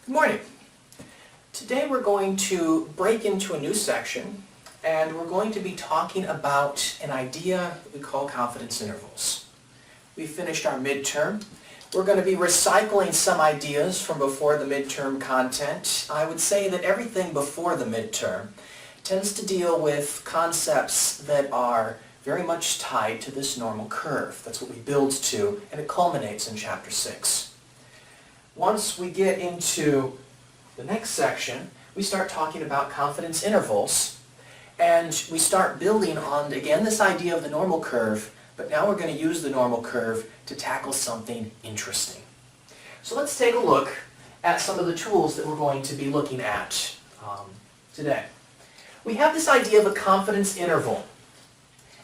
Good morning. Today we're going to break into a new section and we're going to be talking about an idea that we call confidence intervals. We finished our midterm. We're going to be recycling some ideas from before the midterm content. I would say that everything before the midterm tends to deal with concepts that are very much tied to this normal curve. That's what we build to, and it culminates in Chapter 6. Once we get into the next section, we start talking about confidence intervals, and we start building on, again, this idea of the normal curve, but now we're going to use the normal curve to tackle something interesting. So let's take a look at some of the tools that we're going to be looking at today. We have this idea of a confidence interval.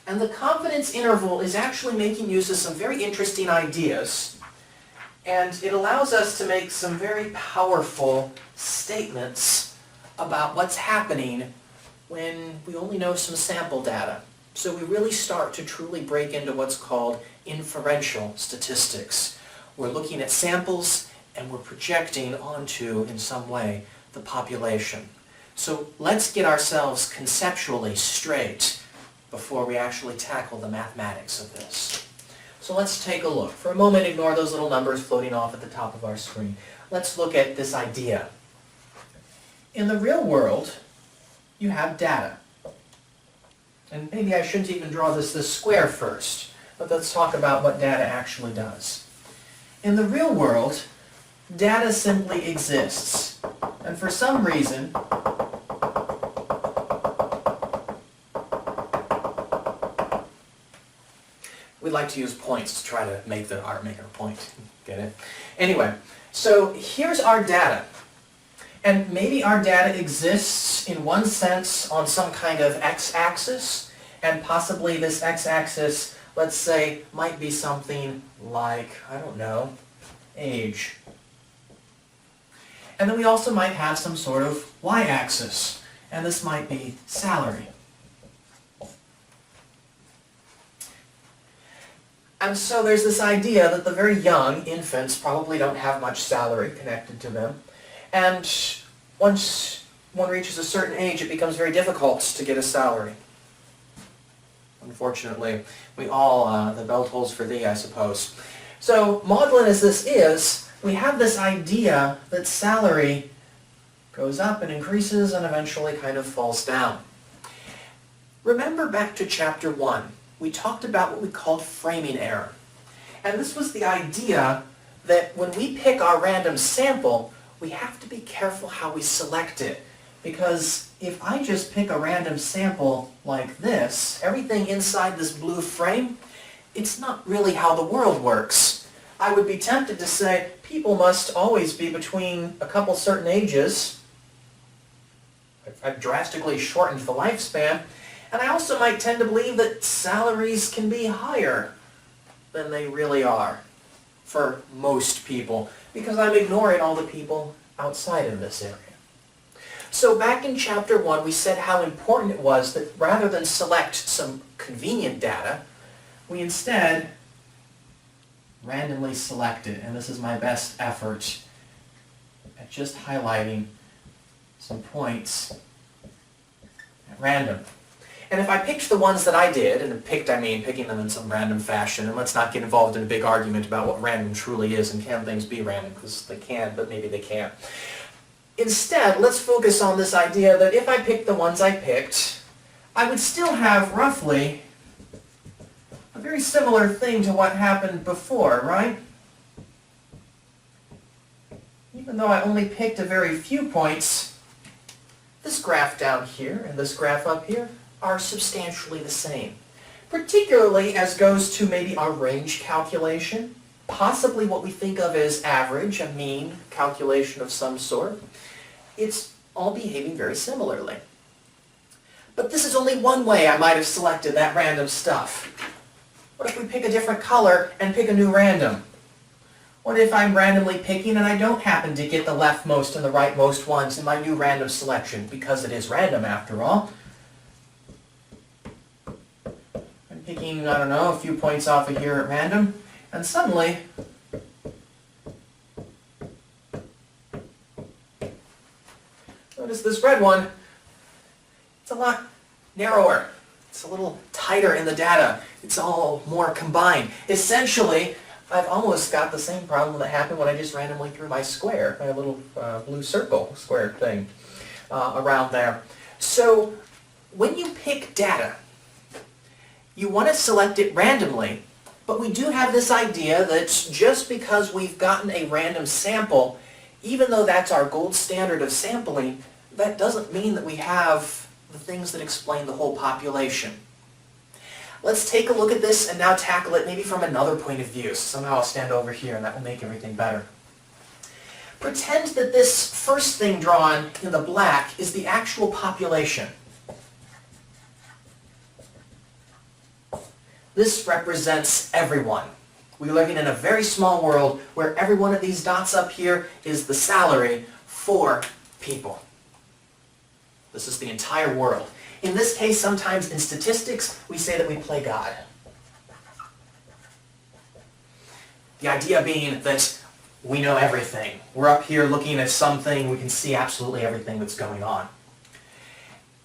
And the confidence interval is actually making use of some very interesting ideas, and it allows us to make some very powerful statements about what's happening when we only know some sample data. So we really start to truly break into what's called inferential statistics. We're looking at samples and we're projecting onto, in some way, the population. So let's get ourselves conceptually straight before we actually tackle the mathematics of this. So let's take a look. For a moment, ignore those little numbers floating off at the top of our screen. Let's look at this idea. In the real world, you have data. And maybe I shouldn't even draw this square first, but let's talk about what data actually does. In the real world, data simply exists. And for some reason, we like to use points to try to make our point. Get it? Anyway, so here's our data. And maybe our data exists in one sense on some kind of x-axis, and possibly this x-axis, let's say, might be something like, I don't know, age. And then we also might have some sort of y-axis, and this might be salary. And so there's this idea that the very young infants probably don't have much salary connected to them. And once one reaches a certain age, it becomes very difficult to get a salary. Unfortunately, we all, the bell tolls for thee, I suppose. So, maudlin as this is, we have this idea that salary goes up and increases and eventually kind of falls down. Remember back to Chapter 1. We talked about what we called framing error. And this was the idea that when we pick our random sample, we have to be careful how we select it. Because if I just pick a random sample like this, everything inside this blue frame, it's not really how the world works. I would be tempted to say people must always be between a couple certain ages. I've drastically shortened the lifespan. And I also might tend to believe that salaries can be higher than they really are for most people, because I'm ignoring all the people outside of this area. So back in Chapter 1, we said how important it was that rather than select some convenient data, we instead randomly select it. And this is my best effort at just highlighting some points at random. And if I picked the ones that I did, and picked, I mean picking them in some random fashion, and let's not get involved in a big argument about what random truly is, and can things be random, because they can, but maybe they can't. Instead, let's focus on this idea that if I picked the ones I picked, I would still have roughly a very similar thing to what happened before, right? Even though I only picked a very few points, this graph down here and this graph up here are substantially the same. Particularly as goes to maybe our range calculation, possibly what we think of as average, a mean calculation of some sort. It's all behaving very similarly. But this is only one way I might have selected that random stuff. What if we pick a different color and pick a new random? What if I'm randomly picking and I don't happen to get the leftmost and the rightmost ones in my new random selection, because it is random after all? Picking, I don't know, a few points off of here at random, and suddenly Notice this red one, it's a lot narrower. It's a little tighter in the data. It's all more combined. Essentially, I've almost got the same problem that happened when I just randomly threw my square, my little blue circle square thing around there. So when you pick data, you want to select it randomly, but we do have this idea that just because we've gotten a random sample, even though that's our gold standard of sampling, that doesn't mean that we have the things that explain the whole population. Let's take a look at this and now tackle it maybe from another point of view. Somehow I'll stand over here and that will make everything better. Pretend that this first thing drawn in the black is the actual population. This represents everyone. We're living in a very small world where every one of these dots up here is the salary for people. This is the entire world. In this case, sometimes in statistics, we say that we play God. The idea being that we know everything. We're up here looking at something, we can see absolutely everything that's going on.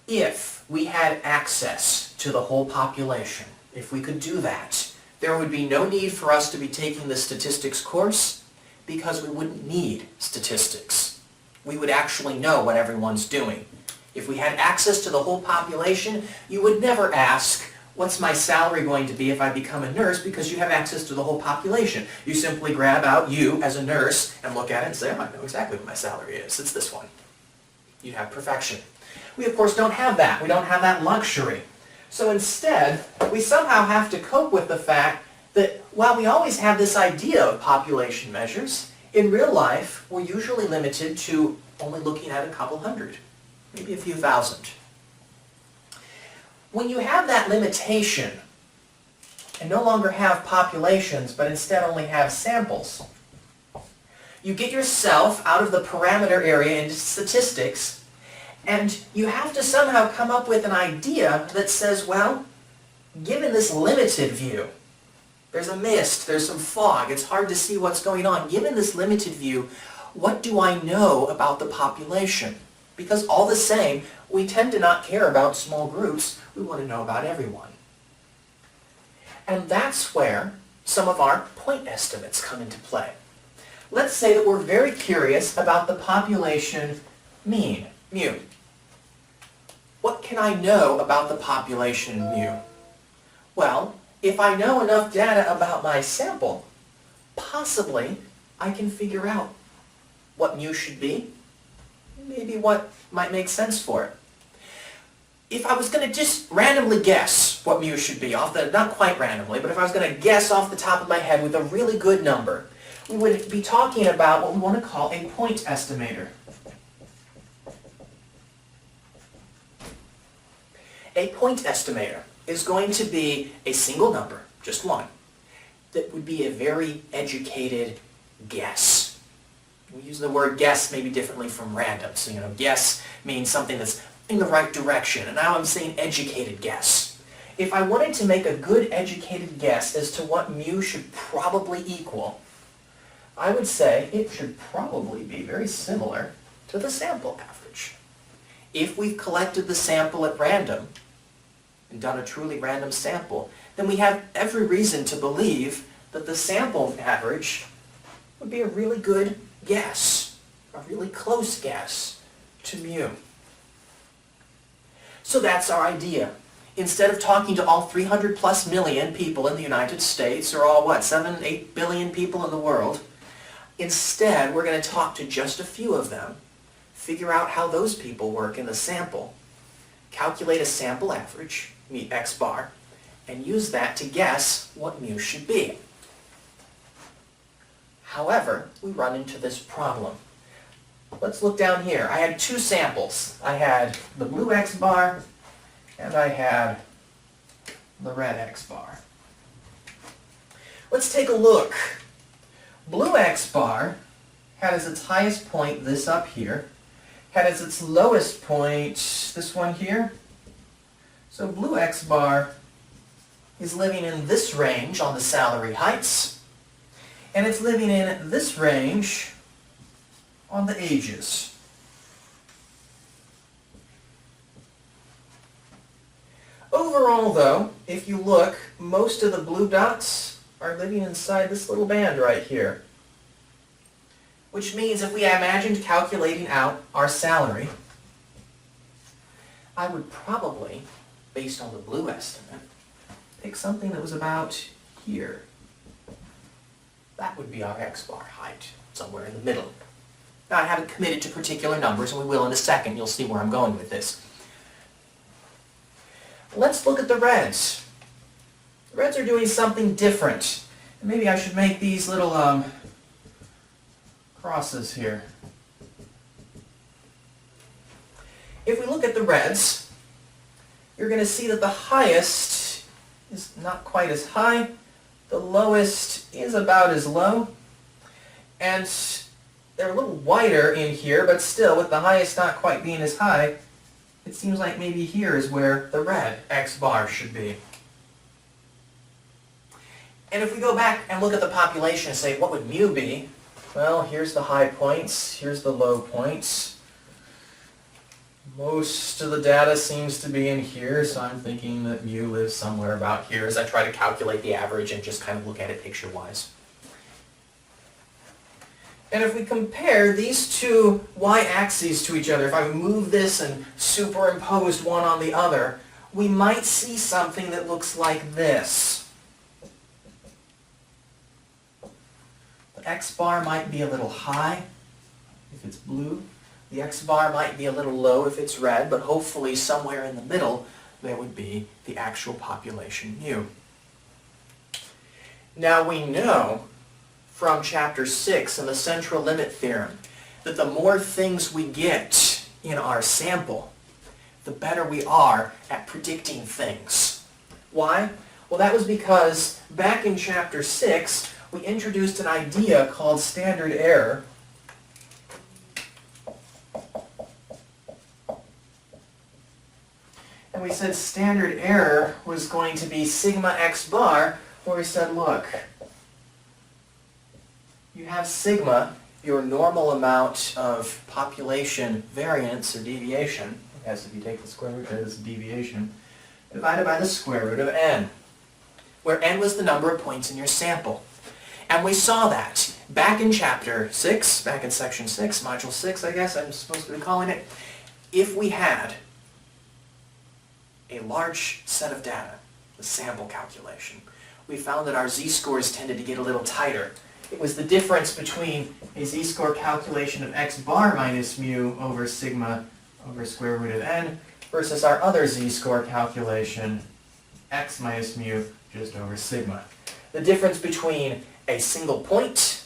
If we had access to the whole population, if we could do that, there would be no need for us to be taking the statistics course because we wouldn't need statistics. We would actually know what everyone's doing. If we had access to the whole population, you would never ask, what's my salary going to be if I become a nurse, because you have access to the whole population. You simply grab out you as a nurse and look at it and say, oh, I know exactly what my salary is. It's this one. You have perfection. We, of course, don't have that. We don't have that luxury. So instead, we somehow have to cope with the fact that while we always have this idea of population measures, in real life, we're usually limited to only looking at a couple hundred, maybe a few thousand. When you have that limitation and no longer have populations, but instead only have samples, you get yourself out of the parameter area into statistics, and you have to somehow come up with an idea that says, well, given this limited view, there's a mist, there's some fog, it's hard to see what's going on. Given this limited view, what do I know about the population? Because all the same, we tend to not care about small groups, we want to know about everyone. And that's where some of our point estimates come into play. Let's say that we're very curious about the population mean, mu. What can I know about the population mu? Well, if I know enough data about my sample, possibly I can figure out what mu should be, maybe what might make sense for it. If I was going to just randomly guess what mu should be, not quite randomly, but if I was going to guess off the top of my head with a really good number, we would be talking about what we want to call a point estimator. A point estimator is going to be a single number, just one, that would be a very educated guess. We use the word guess maybe differently from random. So, guess means something that's in the right direction, and now I'm saying educated guess. If I wanted to make a good educated guess as to what mu should probably equal, I would say it should probably be very similar to the sample average. If we've collected the sample at random and done a truly random sample, then we have every reason to believe that the sample average would be a really good guess, a really close guess to mu. So that's our idea. Instead of talking to all 300 plus million people in the United States, or all, 7, 8 billion people in the world, instead we're going to talk to just a few of them, figure out how those people work in the sample, calculate a sample average, x bar, and use that to guess what mu should be. However, we run into this problem. Let's look down here. I had two samples. I had the blue x bar and I had the red x bar. Let's take a look. Blue x bar had as its highest point this up here, had as its lowest point this one here. So blue x bar is living in this range on the salary heights, and it's living in this range on the ages. Overall though, if you look, most of the blue dots are living inside this little band right here. Which means if we imagined calculating out our salary, I would probably, based on the blue estimate, pick something that was about here. That would be our X-bar height, somewhere in the middle. Now I haven't committed to particular numbers, and we will in a second. You'll see where I'm going with this. Let's look at the reds. The reds are doing something different. And maybe I should make these little crosses here. If we look at the reds, you're going to see that the highest is not quite as high, the lowest is about as low, and they're a little wider in here, but still, with the highest not quite being as high, it seems like maybe here is where the red X-bar should be. And if we go back and look at the population and say, what would mu be? Well, here's the high points, here's the low points. Most of the data seems to be in here, so I'm thinking that mu lives somewhere about here as I try to calculate the average and just kind of look at it picture-wise. And if we compare these two y-axes to each other, if I move this and superimposed one on the other, we might see something that looks like this. The X-bar might be a little high if it's blue. The X-bar might be a little low if it's red, but hopefully somewhere in the middle there would be the actual population mu. Now we know from chapter 6 and the central limit theorem that the more things we get in our sample, the better we are at predicting things. Why? Well, that was because back in chapter 6 we introduced an idea called standard error. And we said standard error was going to be sigma x bar, where we said, look, you have sigma, your normal amount of population variance or deviation, as if you take the square root as deviation, divided by the square root of n, where n was the number of points in your sample. And we saw that back in chapter 6, back in section 6, module 6, I guess I'm supposed to be calling it, if we had a large set of data, the sample calculation, we found that our z-scores tended to get a little tighter. It was the difference between a z-score calculation of x bar minus mu over sigma over square root of n versus our other z-score calculation, x minus mu just over sigma. The difference between a single point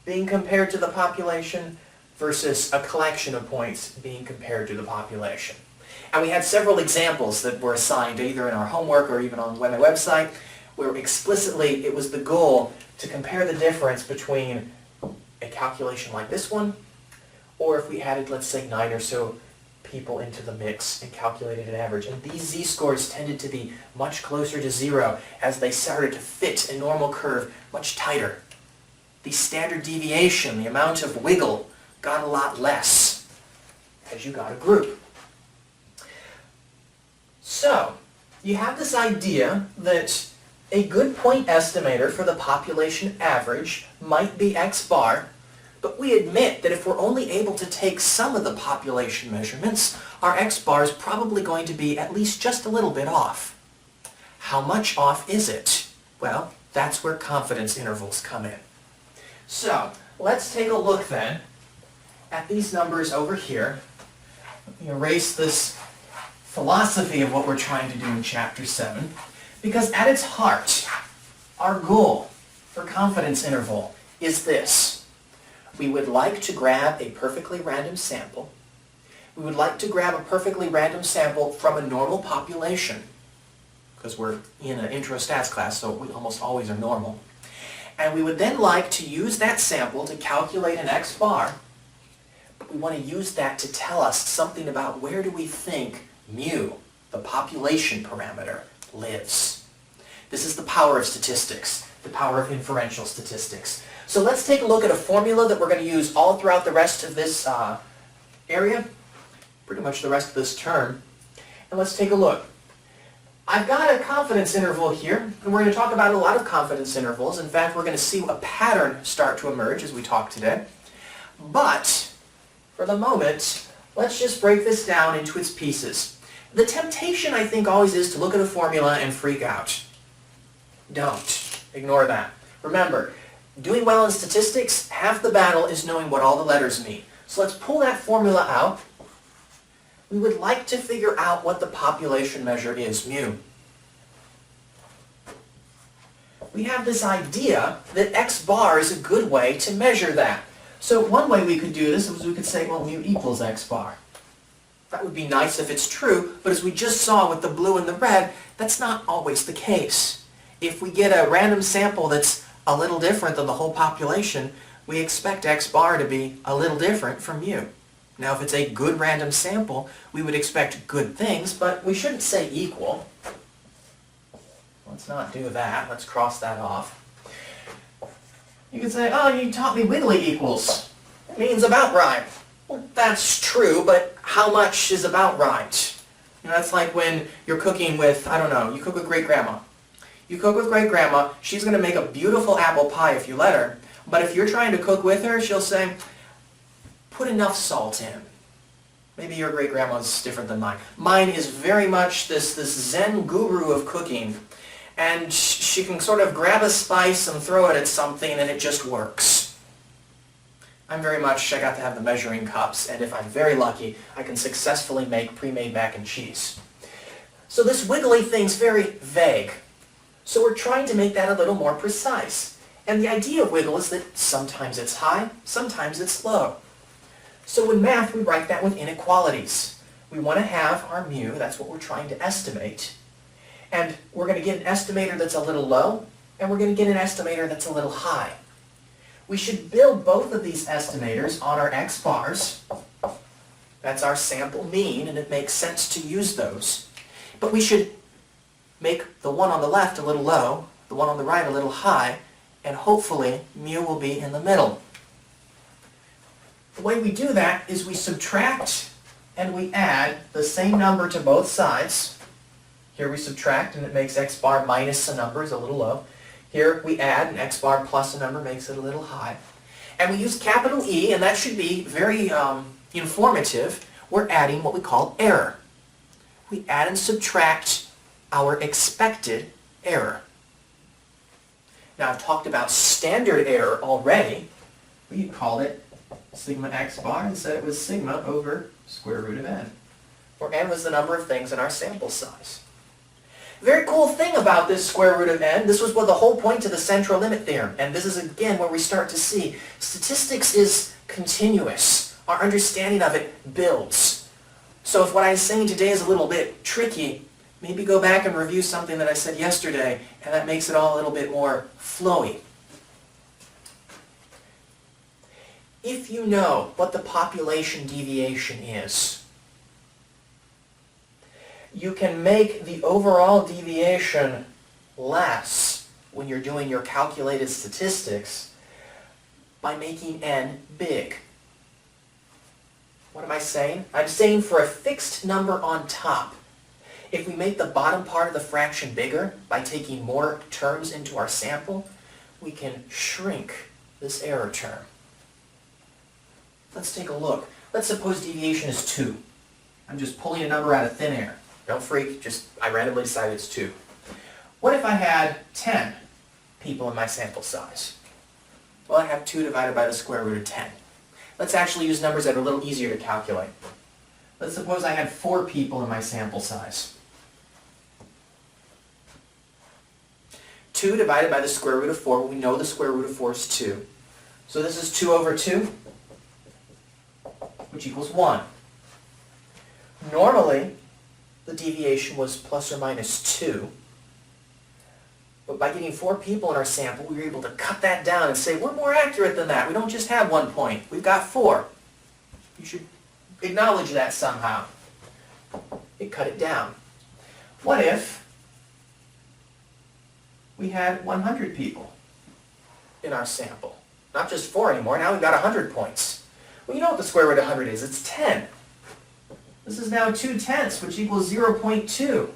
being compared to the population versus a collection of points being compared to the population. And we had several examples that were assigned either in our homework or even on my website where explicitly it was the goal to compare the difference between a calculation like this one, or if we added, let's say, 9 or so people into the mix and calculated an average. And these z-scores tended to be much closer to 0 as they started to fit a normal curve much tighter. The standard deviation, the amount of wiggle, got a lot less as you got a group. So, you have this idea that a good point estimator for the population average might be x bar, but we admit that if we're only able to take some of the population measurements, our x bar is probably going to be at least just a little bit off. How much off is it? Well, that's where confidence intervals come in. So, let's take a look then at these numbers over here. Let me erase this philosophy of what we're trying to do in chapter 7. Because at its heart, our goal for confidence interval is this. We would like to grab a perfectly random sample. We would like to grab a perfectly random sample from a normal population, because we're in an intro stats class, so we almost always are normal. And we would then like to use that sample to calculate an x bar, but we want to use that to tell us something about where do we think mu, the population parameter, lives. This is the power of statistics, the power of inferential statistics. So let's take a look at a formula that we're going to use all throughout the rest of this area, pretty much the rest of this term. And let's take a look. I've got a confidence interval here, and we're going to talk about a lot of confidence intervals. In fact, we're going to see a pattern start to emerge as we talk today. But, for the moment, let's just break this down into its pieces. The temptation, I think, always is to look at a formula and freak out. Don't. Ignore that. Remember, doing well in statistics, half the battle is knowing what all the letters mean. So let's pull that formula out. We would like to figure out what the population measure is, mu. We have this idea that x bar is a good way to measure that. So one way we could do this is we could say, well, mu equals x bar. That would be nice if it's true, but as we just saw with the blue and the red, that's not always the case. If we get a random sample that's a little different than the whole population, we expect x bar to be a little different from mu. Now, if it's a good random sample, we would expect good things, but we shouldn't say equal. Let's not do that. Let's cross that off. You could say, oh, you taught me wiggly equals. It means about right. Well, that's true, but how much is about right? You know, that's like when you're cooking with, I don't know, you cook with great-grandma. You cook with great-grandma, she's going to make a beautiful apple pie if you let her, but if you're trying to cook with her, she'll say, put enough salt in. Maybe your great-grandma's different than mine. Mine is very much this Zen guru of cooking, and she can sort of grab a spice and throw it at something and it just works. I'm very much, I got to have the measuring cups, and if I'm very lucky, I can successfully make pre-made mac and cheese. So this wiggly thing's very vague. So we're trying to make that a little more precise. And the idea of wiggle is that sometimes it's high, sometimes it's low. So in math, we write that with inequalities. We want to have our mu, that's what we're trying to estimate. And we're going to get an estimator that's a little low, and we're going to get an estimator that's a little high. We should build both of these estimators on our x bars. That's our sample mean, and it makes sense to use those. But we should make the one on the left a little low, the one on the right a little high, and hopefully mu will be in the middle. The way we do that is we subtract and we add the same number to both sides. Here we subtract and it makes x bar minus a number is a little low. Here we add and x bar plus a number makes it a little high. And we use capital E, and that should be very informative. We're adding what we call error. We add and subtract our expected error. Now I've talked about standard error already. We called it sigma x bar and said it was sigma over square root of n, where n was the number of things in our sample size. Very cool thing about this square root of n, this was what the whole point to the central limit theorem, and this is again where we start to see statistics is continuous. Our understanding of it builds. So if what I'm saying today is a little bit tricky, maybe go back and review something that I said yesterday, and that makes it all a little bit more flowy. If you know what the population deviation is, you can make the overall deviation less when you're doing your calculated statistics by making n big. What am I saying? I'm saying for a fixed number on top, if we make the bottom part of the fraction bigger by taking more terms into our sample, we can shrink this error term. Let's take a look. Let's suppose deviation is 2. I'm just pulling a number out of thin air. Don't freak, just I randomly decided it's 2. What if I had 10 people in my sample size? Well, I have 2 divided by the square root of 10. Let's actually use numbers that are a little easier to calculate. Let's suppose I had 4 people in my sample size. 2 divided by the square root of 4, we know the square root of 4 is 2. So this is 2 over 2, which equals 1. Normally, the deviation was plus or minus 2. But by getting 4 people in our sample, we were able to cut that down and say, we're more accurate than that. We don't just have 1 point. We've got 4. You should acknowledge that somehow. It cut it down. What if we had 100 people in our sample? Not just 4 anymore. Now we've got 100 points. Well, you know what the square root of 100 is. It's 10. This is now 2/10, which equals 0.2.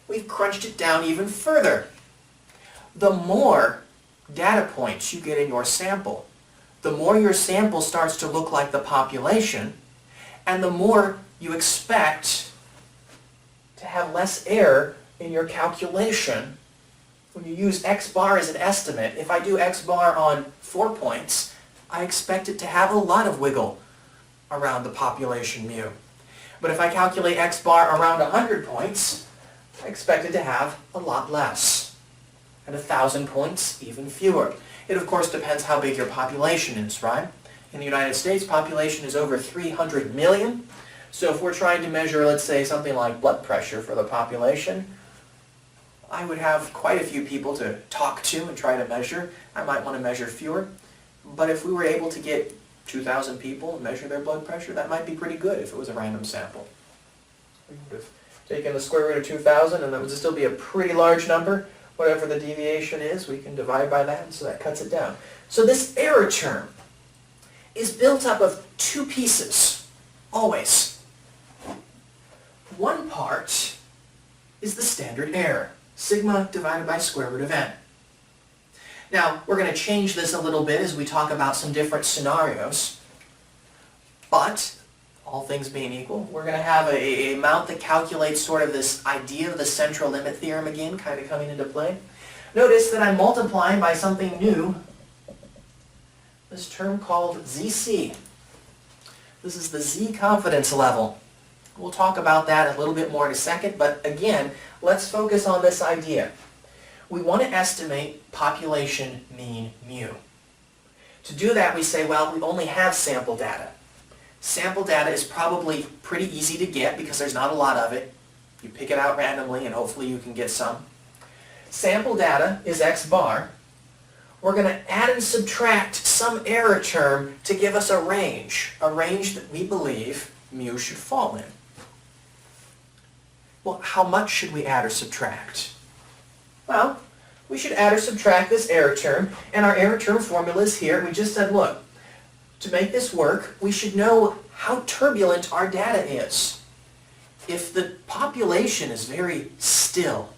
we've crunched it down even further. The more data points you get in your sample, the more your sample starts to look like the population, and the more you expect to have less error in your calculation. When you use x bar as an estimate, if I do x bar on 4 points, I expect it to have a lot of wiggle around the population mu. But if I calculate x bar around 100 points, I expect it to have a lot less. At 1,000 points, even fewer. It of course depends how big your population is, right? In the United States, population is over 300 million. So if we're trying to measure, let's say, something like blood pressure for the population, I would have quite a few people to talk to and try to measure. I might want to measure fewer. But if we were able to get 2,000 people and measure their blood pressure, that might be pretty good if it was a random sample. We would have taken the square root of 2,000 and that would still be a pretty large number. Whatever the deviation is, we can divide by that, and so that cuts it down. So this error term is built up of two pieces, always. One part is the standard error, sigma divided by square root of n. Now, we're going to change this a little bit as we talk about some different scenarios, but all things being equal, we're going to have a amount that calculates sort of this idea of the central limit theorem again, kind of coming into play. Notice that I'm multiplying by something new, this term called ZC. This is the Z confidence level. We'll talk about that a little bit more in a second, but again, let's focus on this idea. We want to estimate population mean mu. To do that, we say, well, we only have sample data. Sample data is probably pretty easy to get because there's not a lot of it. You pick it out randomly and hopefully you can get some. Sample data is x bar. We're going to add and subtract some error term to give us a range that we believe mu should fall in. Well, how much should we add or subtract? Well, we should add or subtract this error term, and our error term formula is here. We just said, look, to make this work, we should know how turbulent our data is. If the population is very still,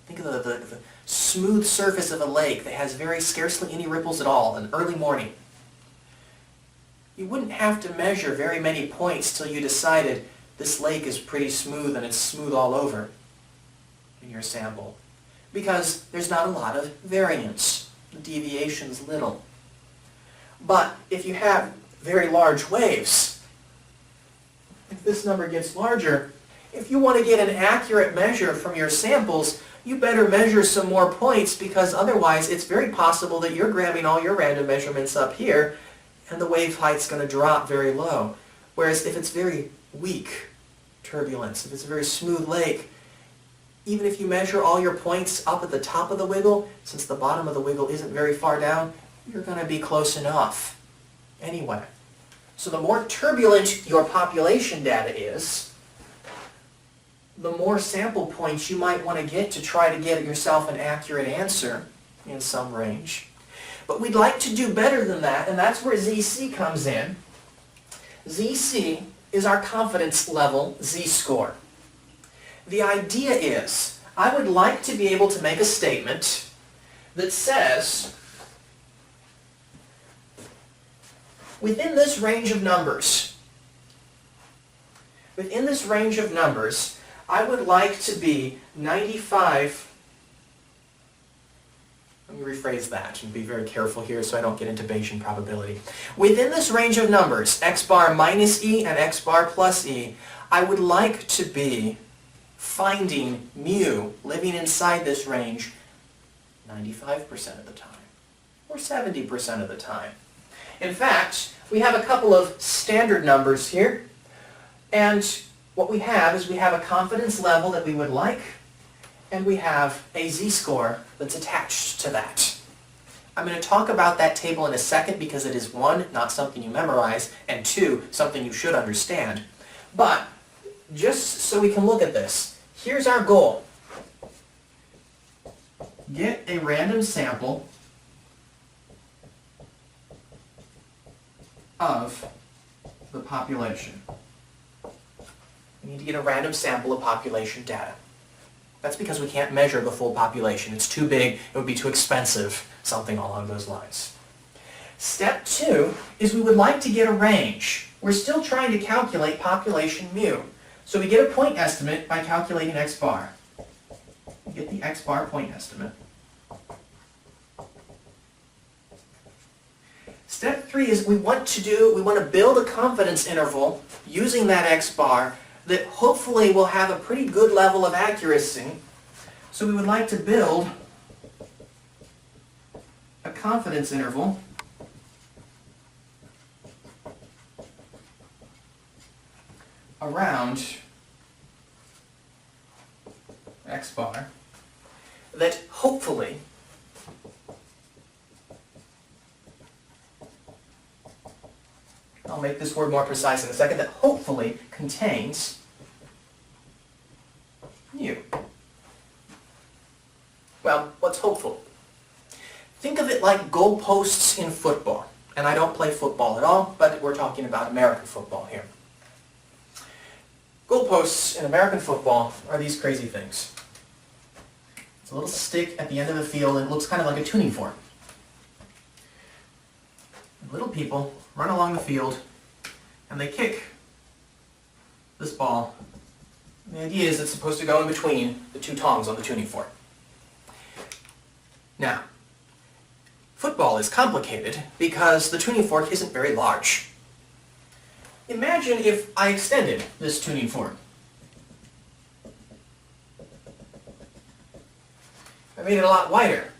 think of the smooth surface of a lake that has very scarcely any ripples at all, an early morning, you wouldn't have to measure very many points till you decided this lake is pretty smooth and it's smooth all over in your sample, because there's not a lot of variance. The deviation's little. But if you have very large waves, if this number gets larger, if you want to get an accurate measure from your samples, you better measure some more points, because otherwise it's very possible that you're grabbing all your random measurements up here and the wave height's going to drop very low. Whereas if it's very weak turbulence, if it's a very smooth lake, even if you measure all your points up at the top of the wiggle, since the bottom of the wiggle isn't very far down, you're going to be close enough anyway. So the more turbulent your population data is, the more sample points you might want to get to try to get yourself an accurate answer in some range. But we'd like to do better than that, and that's where ZC comes in. ZC is our confidence level Z-score. The idea is, I would like to be able to make a statement that says, within this range of numbers, I would like to be 95, let me rephrase that and be very careful here so I don't get into Bayesian probability. Within this range of numbers, x bar minus e and x bar plus e, I would like to be finding mu living inside this range 95% of the time, or 70% of the time. In fact, we have a couple of standard numbers here, and what we have is we have a confidence level that we would like, and we have a z-score that's attached to that. I'm going to talk about that table in a second because it is, one, not something you memorize, and two, something you should understand. But just so we can look at this, here's our goal. Get a random sample of the population. We need to get a random sample of population data. That's because we can't measure the full population. It's too big, it would be too expensive, something along those lines. Step 2 is we would like to get a range. We're still trying to calculate population mu. So we get a point estimate by calculating x bar. We get the x bar point estimate. Step 3 is we want to build a confidence interval using that x bar that hopefully will have a pretty good level of accuracy. So we would like to build a confidence interval around x bar that hopefully I'll make this word more precise in a second, that hopefully contains mu. Well, what's hopeful? Think of it like goalposts in football. And I don't play football at all, but we're talking about American football here. Goalposts in American football are these crazy things. It's a little stick at the end of the field and it looks kind of like a tuning fork. Little people run along the field and they kick this ball. The idea is it's supposed to go in between the two tongs on the tuning fork. Now, football is complicated because the tuning fork isn't very large. Imagine if I extended this tuning fork. I made it a lot wider.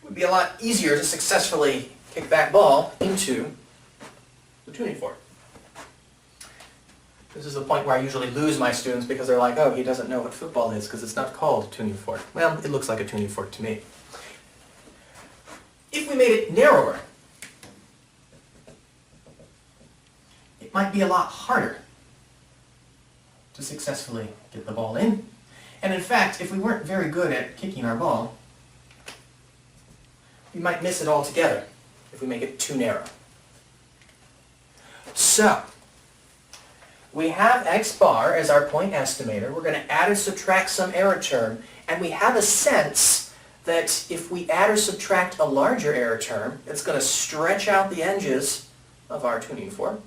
It would be a lot easier to successfully kick that ball into the tuning fork. This is the point where I usually lose my students because they're like, oh, he doesn't know what football is because it's not called a tuning fork. Well, it looks like a tuning fork to me. If we made it narrower, it might be a lot harder to successfully get the ball in. And in fact, if we weren't very good at kicking our ball, we might miss it altogether if we make it too narrow. So, we have x bar as our point estimator. We're going to add or subtract some error term, and we have a sense that if we add or subtract a larger error term, it's going to stretch out the edges of our tuning fork.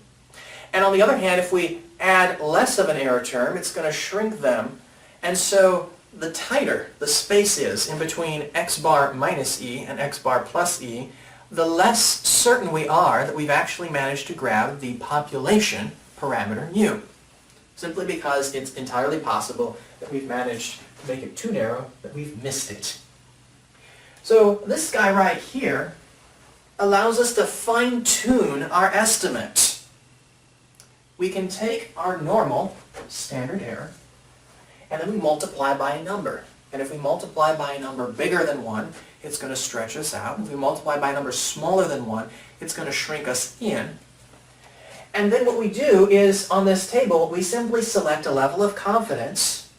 And on the other hand, if we add less of an error term, it's going to shrink them. And so the tighter the space is in between x bar minus e and x bar plus e, the less certain we are that we've actually managed to grab the population parameter mu. Simply because it's entirely possible that we've managed to make it too narrow, that we've missed it. So this guy right here allows us to fine-tune our estimate. We can take our normal standard error and then we multiply by a number. And if we multiply by a number bigger than 1, it's going to stretch us out. If we multiply by a number smaller than 1, it's going to shrink us in. And then what we do is, on this table, we simply select a level of confidence,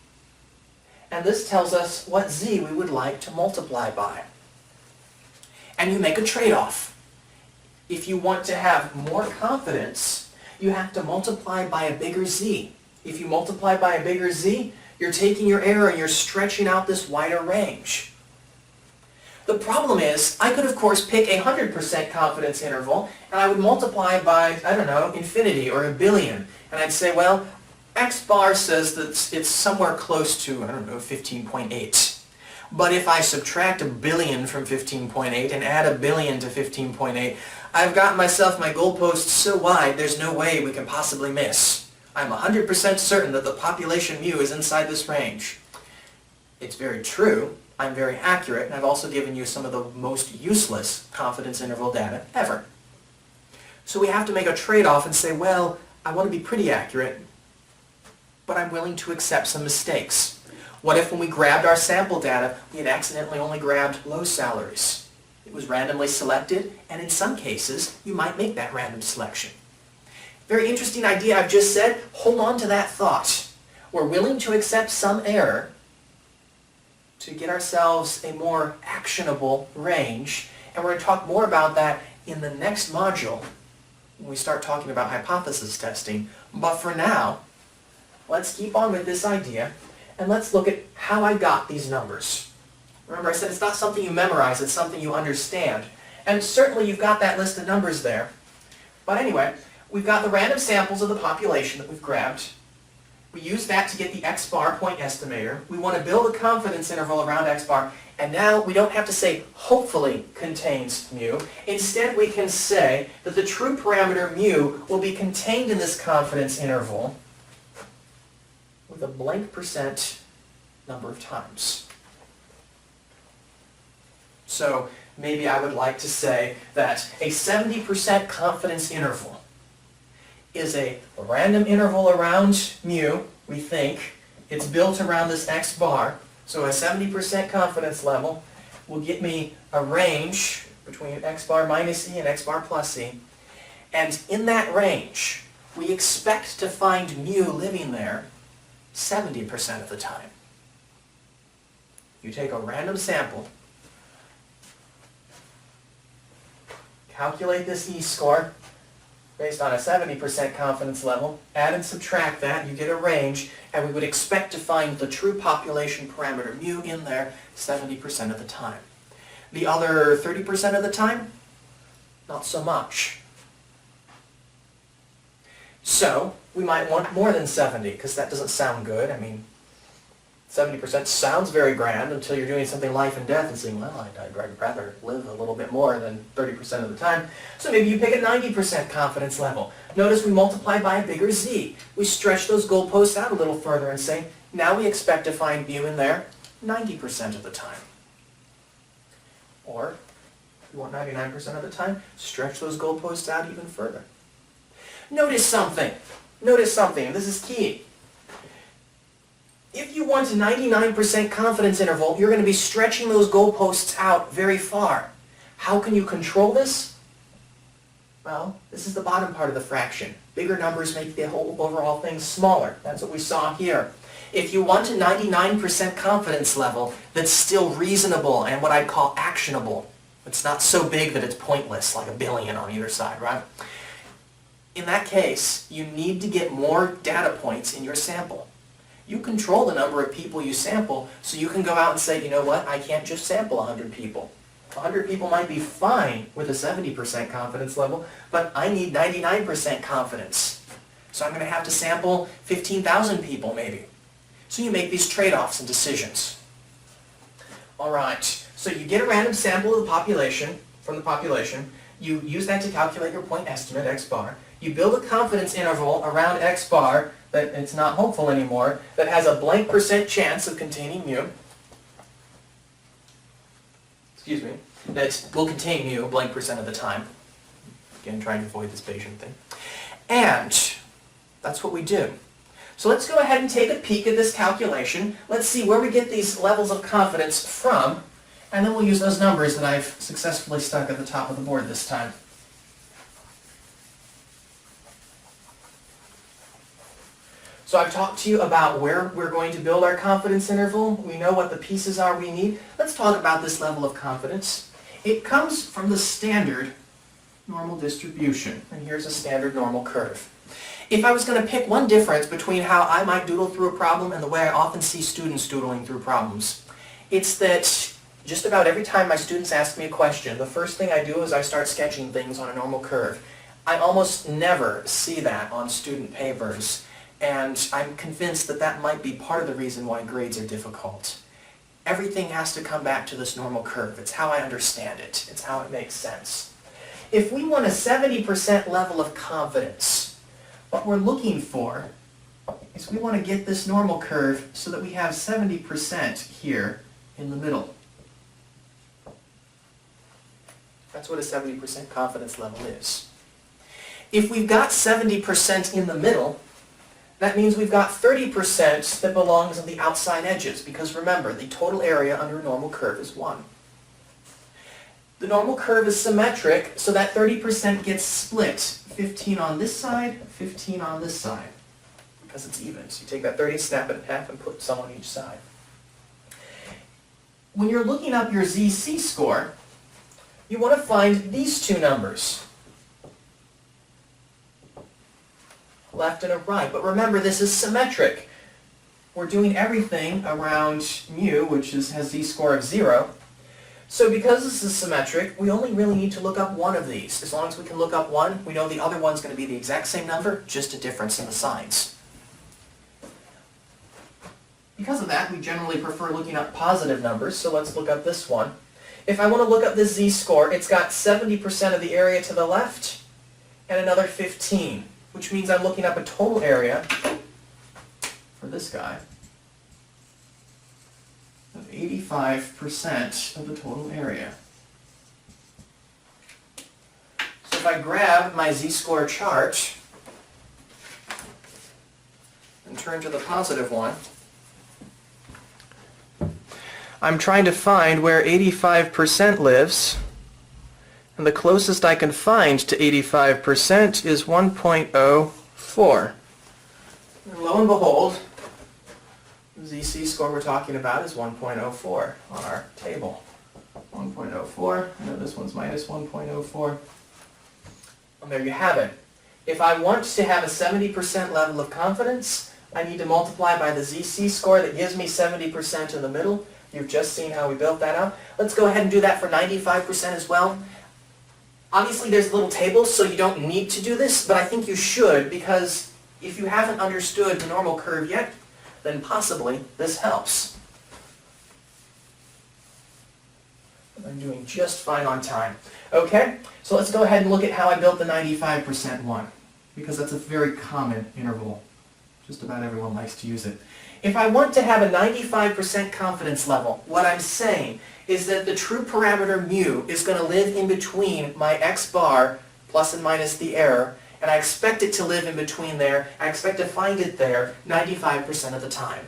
and this tells us what z we would like to multiply by. And you make a trade-off. If you want to have more confidence, you have to multiply by a bigger z. If you multiply by a bigger z, you're taking your error and you're stretching out this wider range. The problem is, I could of course pick a 100% confidence interval and I would multiply by, I don't know, infinity or a billion. And I'd say, well, x bar says that it's somewhere close to, I don't know, 15.8. But if I subtract a billion from 15.8 and add a billion to 15.8, I've got myself my goalposts so wide there's no way we can possibly miss. I'm 100% certain that the population mu is inside this range. It's very true. I'm very accurate, and I've also given you some of the most useless confidence interval data ever. So we have to make a trade-off and say, well, I want to be pretty accurate, but I'm willing to accept some mistakes. What if when we grabbed our sample data, we had accidentally only grabbed low salaries? It was randomly selected, and in some cases, you might make that random selection. Very interesting idea I've just said. Hold on to that thought. We're willing to accept some error to get ourselves a more actionable range, and we're going to talk more about that in the next module when we start talking about hypothesis testing. But for now, let's keep on with this idea, and let's look at how I got these numbers. Remember I said it's not something you memorize, it's something you understand. And certainly you've got that list of numbers there. But anyway, we've got the random samples of the population that we've grabbed. We use that to get the x bar point estimator. We want to build a confidence interval around x bar, and now we don't have to say hopefully contains mu. Instead we can say that the true parameter mu will be contained in this confidence interval with a blank % number of times. So maybe I would like to say that a 70% confidence interval is a random interval around mu, we think. It's built around this x bar, so a 70% confidence level will get me a range between x bar minus e and x bar plus e. And in that range, we expect to find mu living there 70% of the time. You take a random sample, calculate this e-score based on a 70% confidence level, add and subtract that, you get a range, and we would expect to find the true population parameter mu in there 70% of the time. The other 30% of the time, not so much. So, we might want more than 70, because that doesn't sound good. I mean, 70% sounds very grand until you're doing something life and death and saying, well, I'd rather live a little bit more than 30% of the time. So maybe you pick a 90% confidence level. Notice we multiply by a bigger z. We stretch those goalposts out a little further and say, now we expect to find mu in there 90% of the time. Or, if you want 99% of the time, stretch those goalposts out even further. Notice something. Notice something. This is key. If you want a 99% confidence interval, you're going to be stretching those goalposts out very far. How can you control this? Well, this is the bottom part of the fraction. Bigger numbers make the whole overall thing smaller. That's what we saw here. If you want a 99% confidence level that's still reasonable and what I'd call actionable, it's not so big that it's pointless, like a billion on either side, right? In that case, you need to get more data points in your sample. You control the number of people you sample, so you can go out and say, you know what, I can't just sample 100 people. 100 people might be fine with a 70% confidence level, but I need 99% confidence. So I'm going to have to sample 15,000 people maybe. So you make these trade-offs and decisions. All right, so you get a random sample of the population, from the population. You use that to calculate your point estimate, x bar. You build a confidence interval around x bar that it's not hopeful anymore, that has a blank % chance of containing mu. Excuse me. That will contain mu a blank % of the time. Again, trying to avoid this Bayesian thing. And that's what we do. So let's go ahead and take a peek at this calculation. Let's see where we get these levels of confidence from, and then we'll use those numbers that I've successfully stuck at the top of the board this time. So I've talked to you about where we're going to build our confidence interval. We know what the pieces are we need. Let's talk about this level of confidence. It comes from the standard normal distribution. And here's a standard normal curve. If I was going to pick one difference between how I might doodle through a problem and the way I often see students doodling through problems, it's that just about every time my students ask me a question, the first thing I do is I start sketching things on a normal curve. I almost never see that on student papers. And I'm convinced that that might be part of the reason why grades are difficult. Everything has to come back to this normal curve. It's how I understand it. It's how it makes sense. If we want a 70% level of confidence, what we're looking for is we want to get this normal curve so that we have 70% here in the middle. That's what a 70% confidence level is. If we've got 70% in the middle, that means we've got 30% that belongs on the outside edges, because remember, the total area under a normal curve is 1. The normal curve is symmetric, so that 30% gets split. 15 on this side, 15 on this side, because it's even. So you take that 30, snap it in half, and put some on each side. When you're looking up your ZC score, you want to find these two numbers. left and a right. But remember, this is symmetric. We're doing everything around mu, which has z-score of 0. So because this is symmetric, we only really need to look up one of these. As long as we can look up one, we know the other one's going to be the exact same number, just a difference in the signs. Because of that, we generally prefer looking up positive numbers, so let's look up this one. If I want to look up this z-score, it's got 70% of the area to the left and another 15, which means I'm looking up a total area for this guy of 85% of the total area. So if I grab my z-score chart and turn to the positive one, I'm trying to find where 85% lives, and the closest I can find to 85% is 1.04. And lo and behold, the ZC score we're talking about is 1.04 on our table. 1.04, I know this one's minus 1.04. And there you have it. If I want to have a 70% level of confidence, I need to multiply by the ZC score that gives me 70% in the middle. You've just seen how we built that up. Let's go ahead and do that for 95% as well. Obviously there's a little table, so you don't need to do this, but I think you should, because if you haven't understood the normal curve yet, then possibly this helps. I'm doing just fine on time. Okay, so let's go ahead and look at how I built the 95% one, because that's a very common interval. Just about everyone likes to use it. If I want to have a 95% confidence level, what I'm saying is that the true parameter mu is going to live in between my x bar, plus and minus the error, and I expect it to live in between there. I expect to find it there 95% of the time.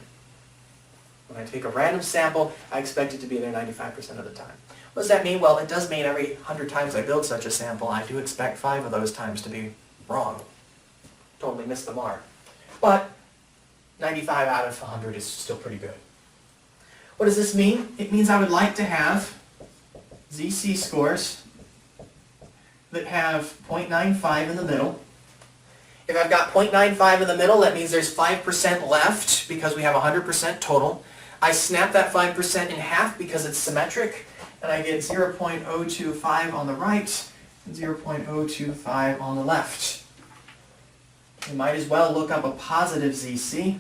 When I take a random sample, I expect it to be there 95% of the time. What does that mean? Well, it does mean every 100 times I build such a sample, I do expect 5 of those times to be wrong. Totally missed the mark. But 95 out of 100 is still pretty good. What does this mean? It means I would like to have ZC scores that have 0.95 in the middle. If I've got 0.95 in the middle, that means there's 5% left because we have 100% total. I snap that 5% in half because it's symmetric, and I get 0.025 on the right and 0.025 on the left. We might as well look up a positive ZC.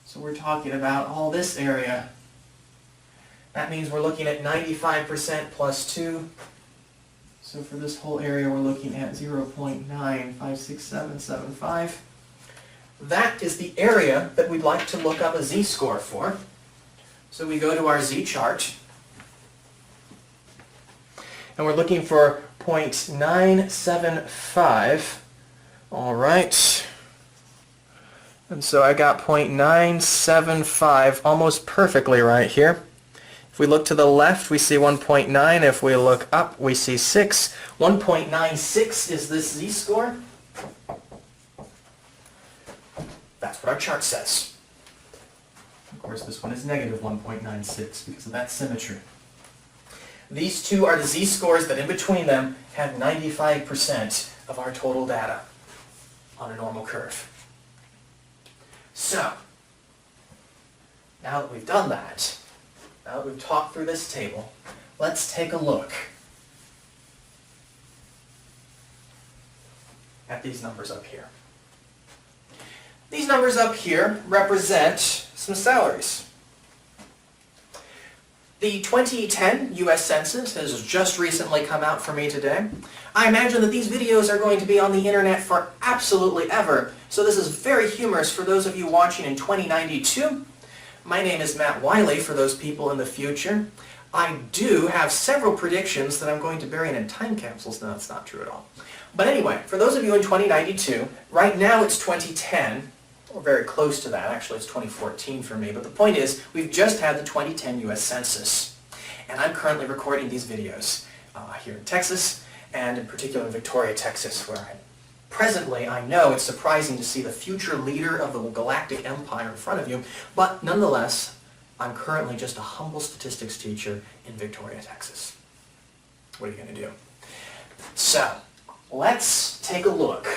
So we're talking about all this area. That means we're looking at 95% plus 2. So for this whole area we're looking at 0.956775. That is the area that we'd like to look up a z-score for. So we go to our z-chart, and we're looking for 0.975. All right. And so I got 0.975 almost perfectly right here. If we look to the left, we see 1.9. If we look up, we see 6. 1.96 is this z-score. That's what our chart says. Of course, this one is negative 1.96 because of that symmetry. These two are the z-scores that in between them have 95% of our total data on a normal curve. So, now that we've done that, now that we've talked through this table, let's take a look at these numbers up here. These numbers up here represent some salaries. The 2010 U.S. Census has just recently come out for me today. I imagine that these videos are going to be on the internet for absolutely ever, so this is very humorous for those of you watching in 2092. My name is Matt Wiley for those people in the future. I do have several predictions that I'm going to bury in time capsules. No, that's not true at all. But anyway, for those of you in 2092, right now it's 2010, or very close to that. Actually, it's 2014 for me. But the point is, we've just had the 2010 U.S. Census. And I'm currently recording these videos here in Texas, and in particular in Victoria, Texas, where presently I know it's surprising to see the future leader of the galactic empire in front of you, but nonetheless, I'm currently just a humble statistics teacher in Victoria, Texas. What are you going to do? So, let's take a look.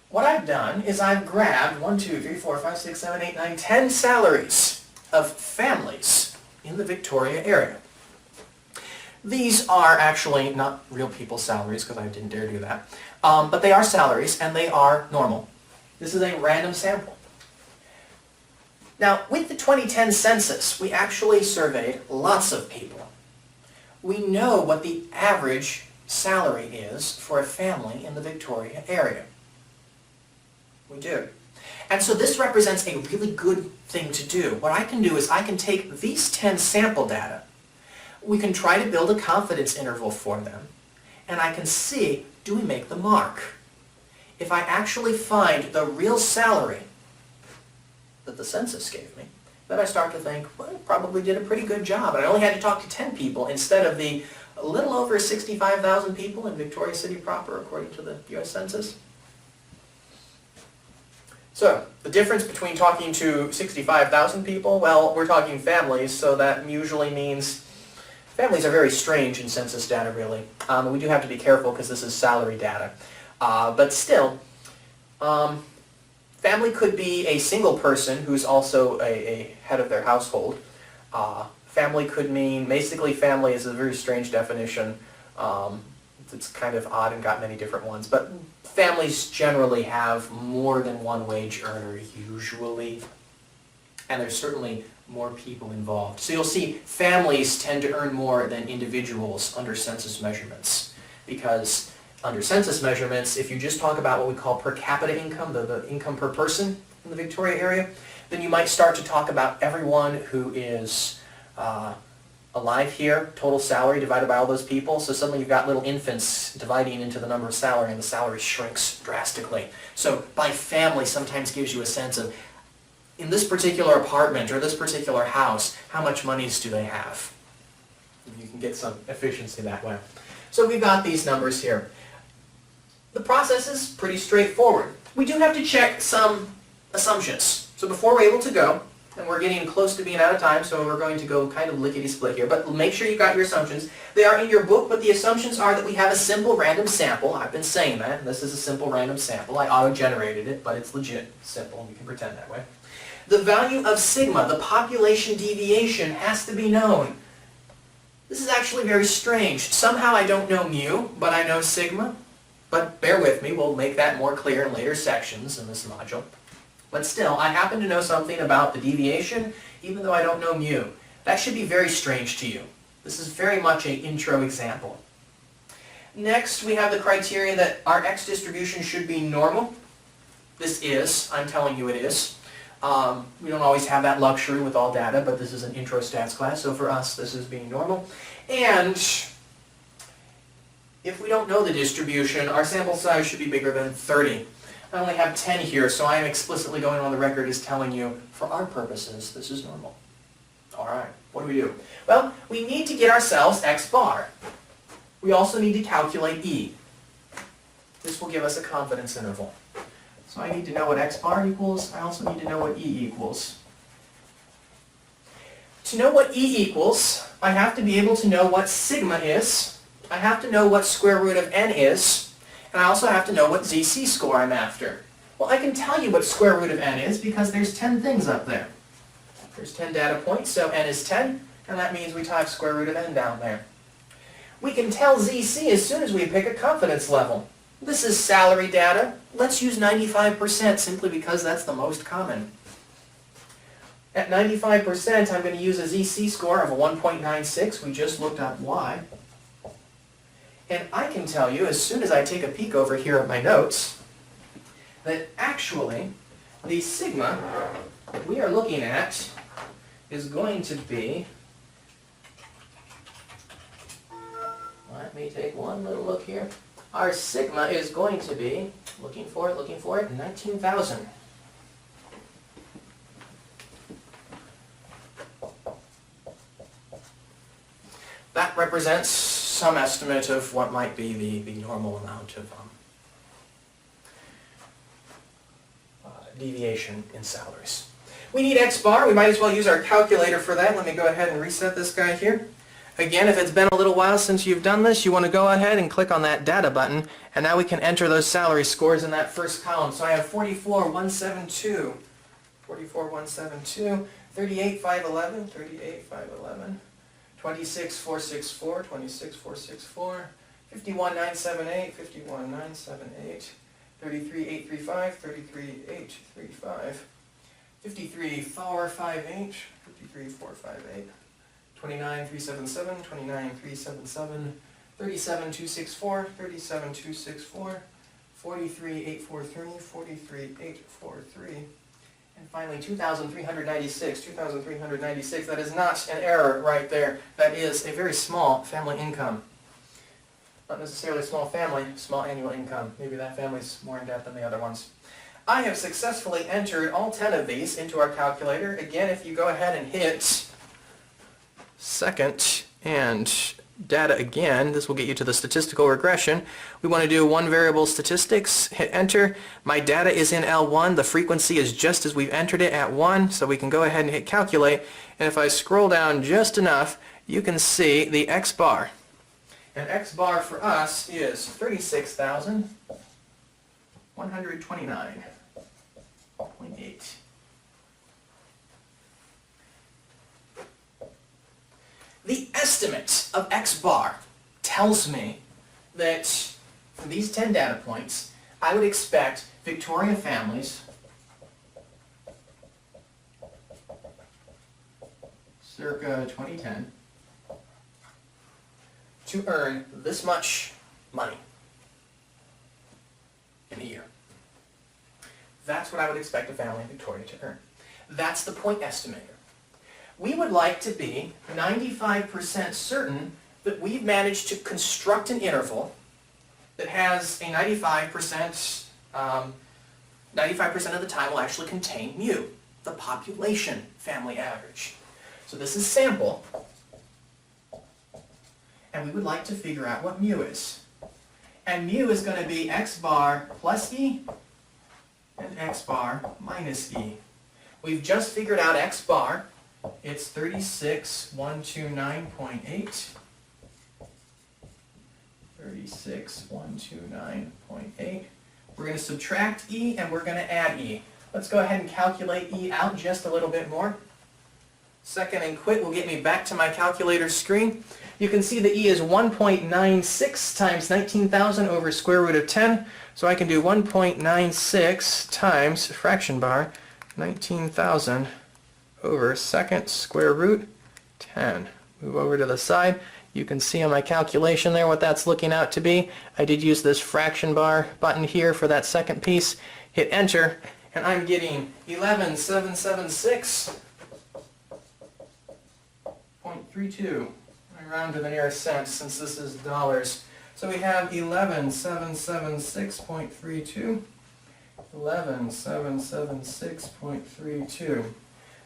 what I've done is I've grabbed 1, 2, 3, 4, 5, 6, 7, 8, 9, 10 salaries of families in the Victoria area. These are actually not real people's salaries, because I didn't dare do that, but they are salaries and they are normal. This is a random sample. Now, with the 2010 census, we actually surveyed lots of people. We know what the average salary is for a family in the Victoria area. We do. And so this represents a really good thing to do. What I can do is I can take these 10 sample data, we can try to build a confidence interval for them, and I can see, do we make the mark? If I actually find the real salary that the census gave me, then I start to think, well, I probably did a pretty good job. And I only had to talk to 10 people instead of the a little over 65,000 people in Victoria City proper, according to the U.S. Census. So, the difference between talking to 65,000 people, well, we're talking families, so that usually means families are very strange in census data, really. We do have to be careful because this is salary data. But still, family could be a single person who's also a head of their household. Family could mean, basically family is a very strange definition. It's kind of odd and got many different ones. But families generally have more than one wage earner, usually. And there's certainly more people involved. So you'll see families tend to earn more than individuals under census measurements. Because under census measurements, if you just talk about what we call per capita income, the income per person in the Victoria area, then you might start to talk about everyone who is alive here, total salary divided by all those people. So suddenly you've got little infants dividing into the number of salary, and the salary shrinks drastically. So by family sometimes gives you a sense of, in this particular apartment or this particular house, how much monies do they have? You can get some efficiency that way. So we've got these numbers here. The process is pretty straightforward. We do have to check some assumptions. So before we're able to go, and we're getting close to being out of time, so we're going to go kind of lickety-split here, but make sure you got your assumptions. They are in your book, but the assumptions are that we have a simple random sample. I've been saying that. This is a simple random sample. I auto-generated it, but it's legit simple. You can pretend that way. The value of sigma, the population deviation, has to be known. This is actually very strange. Somehow I don't know mu, but I know sigma. But bear with me, we'll make that more clear in later sections in this module. But still, I happen to know something about the deviation, even though I don't know mu. That should be very strange to you. This is very much an intro example. Next, we have the criteria that our X distribution should be normal. This is, I'm telling you it is. We don't always have that luxury with all data, but this is an intro stats class, so for us this is being normal. And if we don't know the distribution, our sample size should be bigger than 30. I only have 10 here, so I am explicitly going on the record as telling you, for our purposes, this is normal. Alright, what do we do? Well, we need to get ourselves X bar. We also need to calculate E. This will give us a confidence interval. So I need to know what X bar equals. I also need to know what E equals. To know what E equals, I have to be able to know what sigma is. I have to know what square root of n is. And I also have to know what ZC score I'm after. Well, I can tell you what square root of n is because there's 10 things up there. There's 10 data points, so n is 10, and that means we type square root of n down there. We can tell ZC as soon as we pick a confidence level. This is salary data. Let's use 95% simply because that's the most common. At 95%, I'm going to use a ZC score of a 1.96. We just looked up y. And I can tell you, as soon as I take a peek over here at my notes, that actually the sigma that we are looking at is going to be, let me take one little look here. Our sigma is going to be, looking for it, 19,000. That represents some estimate of what might be the normal amount of deviation in salaries. We need X bar. We might as well use our calculator for that. Let me go ahead and reset this guy here. Again, if it's been a little while since you've done this, you want to go ahead and click on that data button, and now we can enter those salary scores in that first column. So I have 44,172, 44,172, 38,511, 38,511, 26,464, 26,464, 51,978, 51,978, 33,835, 33,835, 53,458, 53,458, 29,377, 29,377, 37,264, 37,264, 43,843, 43,843, and finally 2,396, 2,396. That is not an error right there. That is a very small family income. Not necessarily a small family, small annual income. Maybe that family's more in debt than the other ones. I have successfully entered all 10 of these into our calculator. Again, if you go ahead and hit second and data again, this will get you to the statistical regression. We want to do one variable statistics, hit enter. My data is in L1, the frequency is just as we've entered it at 1, so we can go ahead and hit calculate, and if I scroll down just enough, you can see the X bar. And X bar for us is 36,129.8. The estimate of X bar tells me that from these 10 data points, I would expect Victorian families circa 2010 to earn this much money in a year. That's what I would expect a family in Victoria to earn. That's the point estimator. We would like to be 95% certain that we've managed to construct an interval that has a 95% of the time will actually contain mu, the population family average. So this is sample, and we would like to figure out what mu is. And mu is going to be X bar plus E and X bar minus E. We've just figured out X bar. It's 36,129.8. 36,129.8. We're going to subtract E and we're going to add E. Let's go ahead and calculate E out just a little bit more. Second and quit will get me back to my calculator screen. You can see that E is 1.96 times 19,000 over square root of 10. So I can do 1.96 times fraction bar 19,000 over second square root 10. Move over to the side. You can see on my calculation there what that's looking out to be. I did use this fraction bar button here for that second piece. Hit enter, and I'm getting 11,776.32. I round to the nearest cent since this is dollars. So we have 11,776.32. 11,776.32.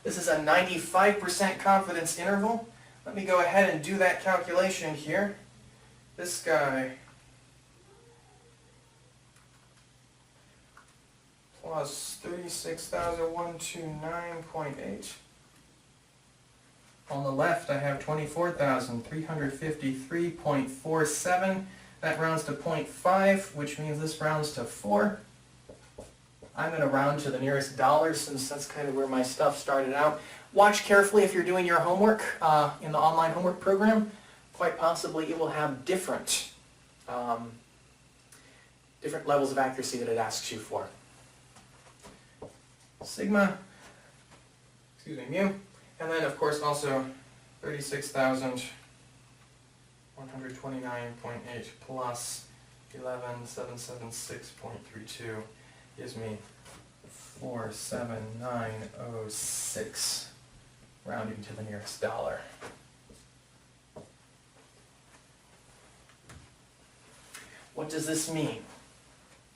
This is a 95% confidence interval. Let me go ahead and do that calculation here. This guy plus 36,129.8. On the left I have 24,353.47. That rounds to 0.5, which means this rounds to 4. I'm going to round to the nearest dollar since that's kind of where my stuff started out. Watch carefully if you're doing your homework in the online homework program. Quite possibly it will have different levels of accuracy that it asks you for. Sigma, mu, and then of course also 36,129.8 plus 11,776.32 gives me 47906, rounding to the nearest dollar. What does this mean?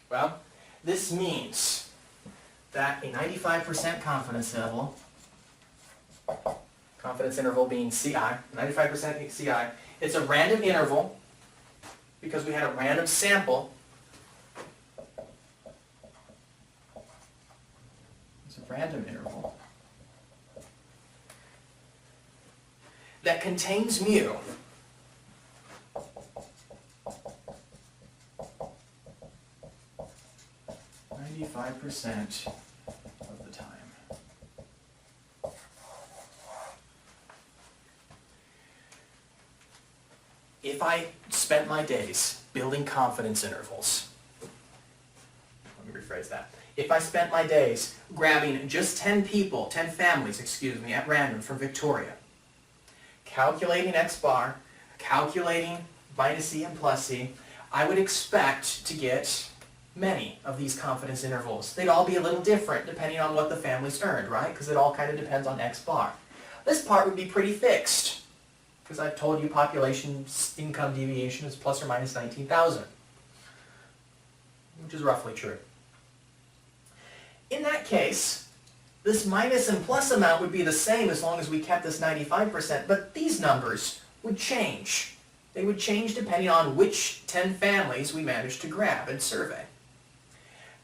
Well, this means that a 95% confidence interval being CI, 95% CI, it's a random interval because we had a random sample. It's a random interval that contains mu 95% of the time. If I spent my days building confidence intervals, let me rephrase that. If I spent my days grabbing just 10 people, 10 families, excuse me, at random from Victoria, calculating X bar, calculating minus C and plus C, I would expect to get many of these confidence intervals. They'd all be a little different depending on what the families earned, right? Because it all kind of depends on X bar. This part would be pretty fixed, because I've told you population income deviation is plus or minus 19,000, which is roughly true. In that case, this minus and plus amount would be the same as long as we kept this 95%, but these numbers would change. They would change depending on which 10 families we managed to grab and survey.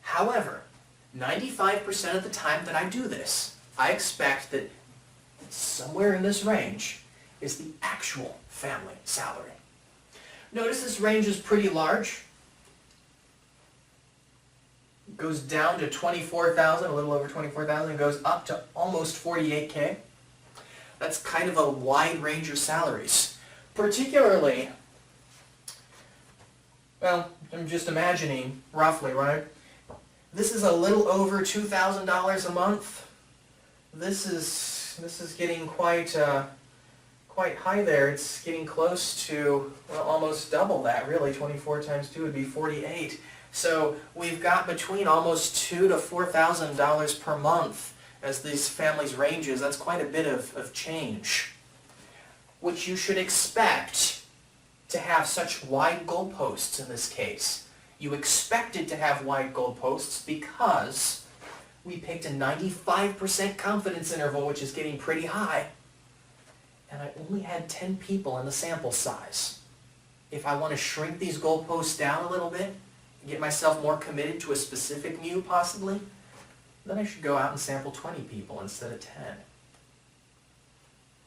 However, 95% of the time that I do this, I expect that somewhere in this range is the actual family salary. Notice this range is pretty large. It goes down to 24,000, a little over 24,000, goes up to almost 48K. That's kind of a wide range of salaries. Particularly, well, I'm just imagining roughly, right? This is a little over $2,000 a month. This is getting quite high there. It's getting close to, well, almost double that, really. 24 times 2 would be 48. So we've got between almost $2,000 to $4,000 per month as these families ranges. That's quite a bit of change, which you should expect to have such wide goalposts in this case. You expected to have wide goalposts because we picked a 95% confidence interval, which is getting pretty high, and I only had 10 people in the sample size. If I want to shrink these goalposts down a little bit, get myself more committed to a specific mu possibly, then I should go out and sample 20 people instead of 10.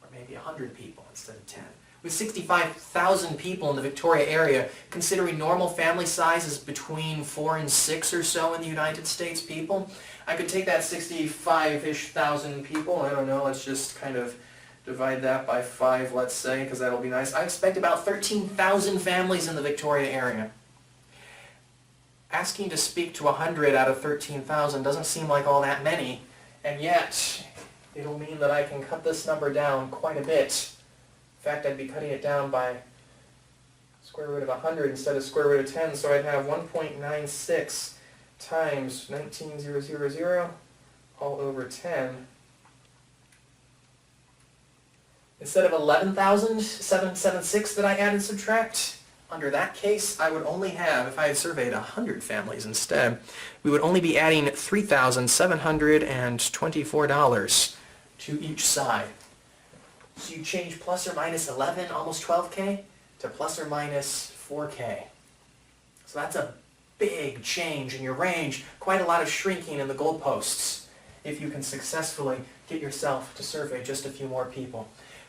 Or maybe 100 people instead of 10. With 65,000 people in the Victoria area, considering normal family size is between 4 and 6 or so in the United States people, I could take that 65-ish thousand people, I don't know, let's just kind of divide that by 5, let's say, because that'll be nice. I expect about 13,000 families in the Victoria area. Asking to speak to 100 out of 13,000 doesn't seem like all that many, and yet it'll mean that I can cut this number down quite a bit. In fact, I'd be cutting it down by square root of 100 instead of square root of 10, so I'd have 1.96 times 19,000 all over 10. Instead of 11,776 that I add and subtract, under that case, I would only have, if I had surveyed 100 families instead, we would only be adding $3,724 to each side. So you change plus or minus 11, almost 12K, to plus or minus 4K. So that's a big change in your range, quite a lot of shrinking in the goalposts if you can successfully get yourself to survey just a few more people.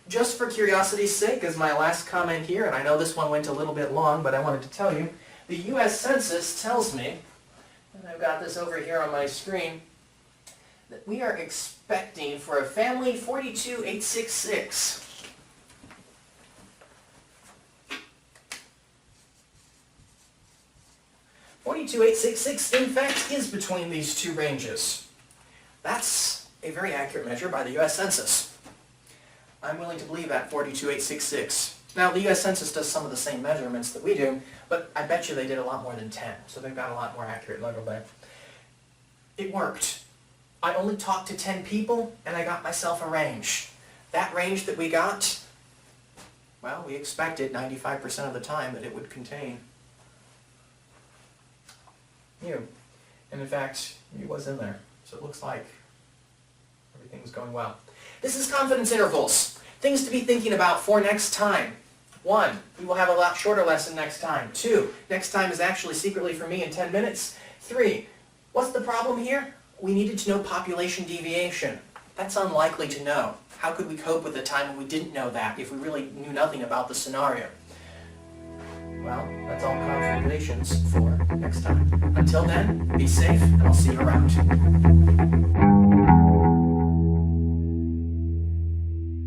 Just for curiosity's sake, as my last comment here, and I know this one went a little bit long, but I wanted to tell you, the U.S. Census tells me, and I've got this over here on my screen, that we are expecting for a family 42,866. 42,866, in fact, is between these two ranges. That's a very accurate measure by the U.S. Census. I'm willing to believe that 42,866. Now, the U.S. Census does some of the same measurements that we do, but I bet you they did a lot more than 10, so they've got a lot more accurate level there. It worked. I only talked to 10 people, and I got myself a range. That range that we got, well, we expected 95% of the time that it would contain mu. And in fact, mu was in there, so it looks like everything's going well. This is confidence intervals. Things to be thinking about for next time. 1, we will have a lot shorter lesson next time. 2, next time is actually secretly for me in 10 minutes. 3, what's the problem here? We needed to know population deviation. That's unlikely to know. How could we cope with a time when we didn't know that if we really knew nothing about the scenario? well, that's all conversations for next time. Until then, be safe, and I'll see you around.